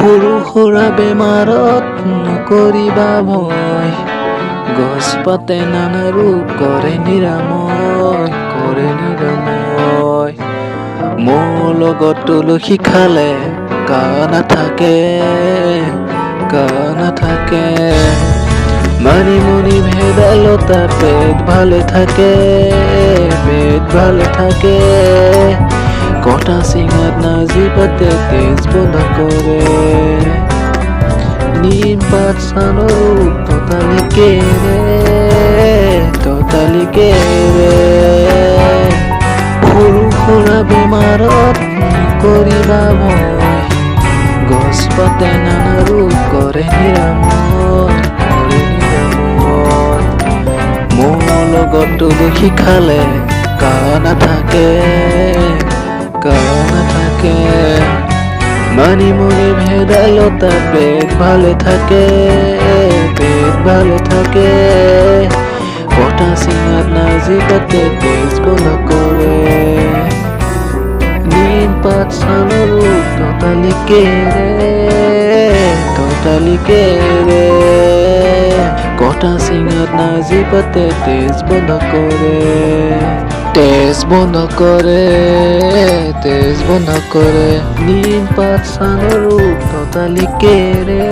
সৰু সুৰা বেমাৰত নকৰিবা ভয়, গছ পাতে নানা ৰোগ কৰে নিৰাময়। মোৰ লগত তুলসী খালে কাহ নাথাকে। মানিমুনি ভেদাইলতা পেট ভালে থাকে। কটা চিঙাত নাৰ্জী পাতে তেজ বন্ধ কৰে। নিম পাত চানৰ ৰোগ ততালিকে ৰে। সৰু সুৰা বেমাৰত নকৰিবা ভয়, গছ পাতে নানা ৰোগ কৰে নিৰাময়। মোৰ লগত তুলসী খালে কাহ নাথাকে। মানিমুনি ভেদাইলতা পেট ভালে থাকে। কটা চিঙাত নাৰ্জী পাতে তেজ বন্ধ কৰে। নিম পাত চানৰ ৰোগ ততালিকে ৰে। কটা চিঙাত নাৰ্জী পাতে তেজ বন্ধ কৰে। নিম পাত চানৰ ৰোগ ততালিকে ৰে।